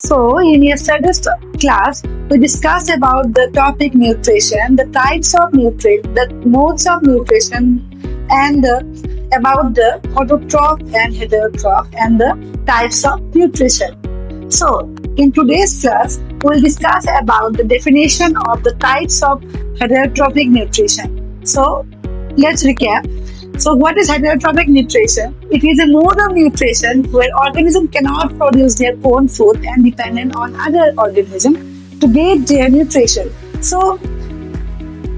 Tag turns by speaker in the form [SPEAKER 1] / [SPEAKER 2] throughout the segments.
[SPEAKER 1] So, in yesterday's class, we discussed about the topic nutrition, the types of nutrition, the modes of nutrition, and about the autotroph and heterotroph and the types of nutrition. So, in today's class, we'll discuss about the definition of the types of heterotrophic nutrition. So, let's recap. So, what is heterotrophic nutrition? It is a mode of nutrition where organisms cannot produce their own food and dependent on other organisms to get their nutrition. So,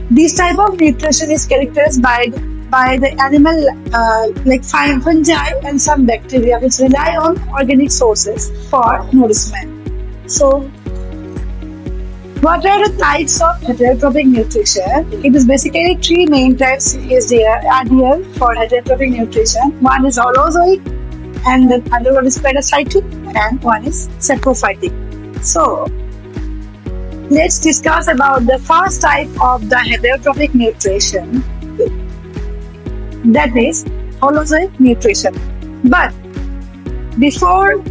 [SPEAKER 1] this type of nutrition is characterized by the animal like fungi and some bacteria which rely on organic sources for nourishment. So, what are the types of heterotrophic nutrition? It is basically three main types are there for heterotrophic nutrition. One is holozoic, and the other one is parasitic, and one is saprophytic. So, let's discuss about the first type of the heterotrophic nutrition, that is holozoic nutrition. But before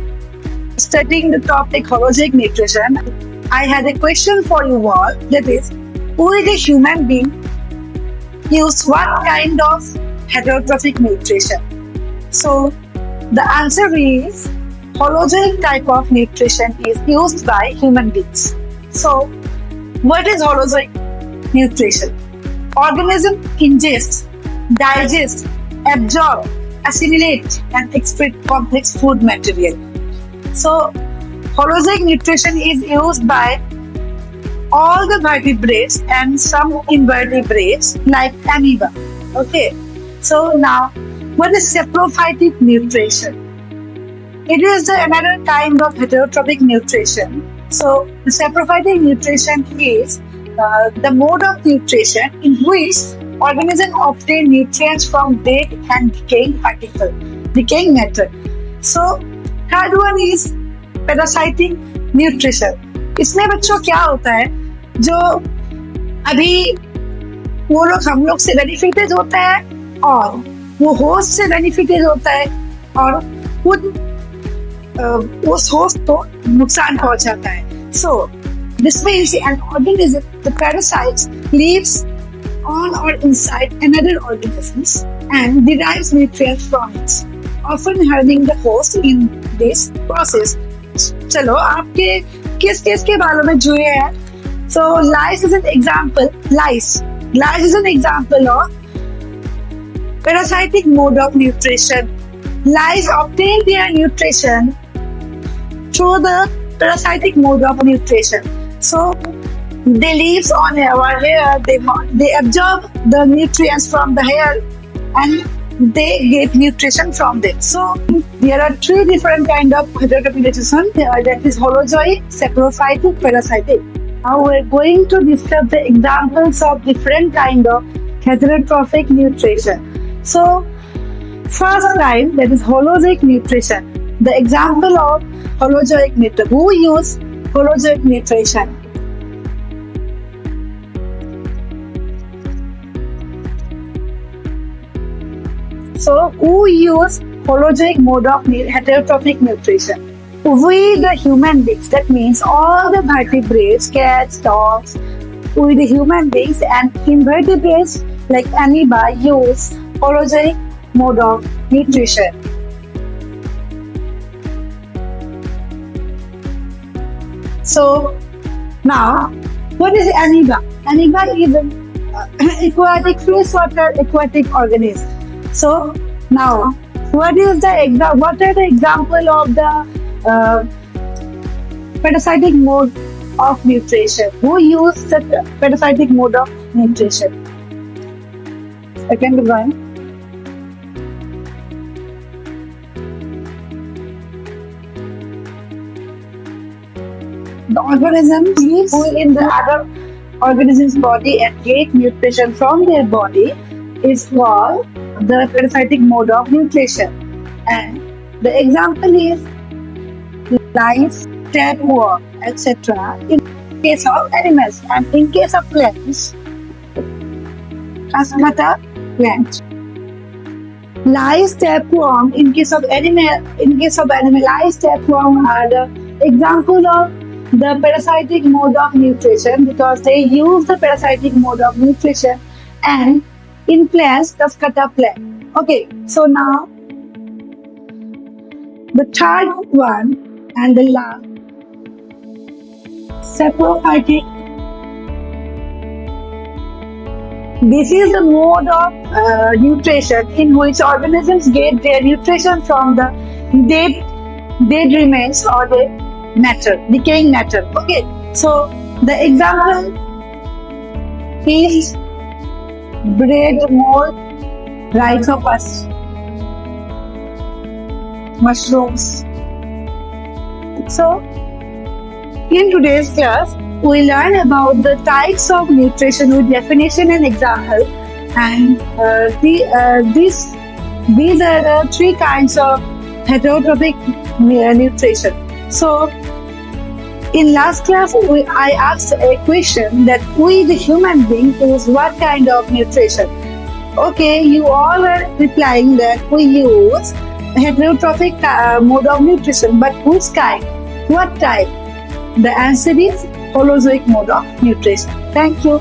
[SPEAKER 1] studying the topic holozoic nutrition, I had a question for you all, that is, will the human being use what kind of heterotrophic nutrition? So the answer is holozoic type of nutrition is used by human beings. So what is holozoic nutrition? Organism ingests, digest, absorb, assimilate and excrete complex food material. So holozoic nutrition is used by all the vertebrates and some invertebrates like amoeba. Okay, so now what is saprophytic nutrition? It is another kind of heterotrophic nutrition. So the saprophytic nutrition is the mode of nutrition in which organisms obtain nutrients from dead and decaying matter. So third one is parasitic nutrition. इसमें बच्चों क्या होता है, जो अभी वो लोग हम लोग से बेनिफिटेड होता है और वो होस्ट से बेनिफिटेड होता है और खुद उस होस्ट को नुकसान पहुंचाता है. So this means an organism, the parasites lives on or inside another organisms and derives nutrients from it, often harming the host in this process. चलो आपके किस के बालों में जुए हैं. So lice is an example. Lice is an example of parasitic mode of nutrition. Lice obtain their nutrition through the parasitic mode of nutrition. So they live on our hair. They absorb the nutrients from the hair and they get nutrition from them. So there are three different kind of heterotrophic nutrition, that is holozoic, saprophytic, parasitic. Now we're going to discuss the examples of different kind of heterotrophic nutrition. So first type, that is holozoic nutrition. The example of holozoic nutrition. Who use holozoic nutrition? So, who use holozoic mode of heterotrophic nutrition? We, the human beings, that means all the vertebrates, cats, dogs, we, the human beings, and invertebrates like amoeba use holozoic mode of nutrition. So, now, what is amoeba? Amoeba is an aquatic freshwater aquatic organism. So now, what are the example of the parasitic mode of nutrition? Who use the parasitic mode of nutrition? Second one. The organism lives in the other organism's body and get nutrition from their body is called the parasitic mode of nutrition. And the example is lice, tapeworm, etc. in case of animals, and in case of plants, Asmata plant. Lice, tapeworm, in case of animal, lice, tapeworm are the example of the parasitic mode of nutrition because they use the parasitic mode of nutrition and influence the scatter plant. Okay, so now the third one and the last, saprophytic. This is the mode of nutrition in which organisms get their nutrition from the dead remains or the matter, decaying matter. Okay, so the example is bread, mold, rhizopus, mushrooms. So, in today's class, we learn about the types of nutrition with definition and example, and these are the three kinds of heterotrophic nutrition. So, in last class, I asked a question that we, the human being, use what kind of nutrition? Okay, you all are replying that we use heterotrophic mode of nutrition, but which kind? What type? The answer is holozoic mode of nutrition. Thank you.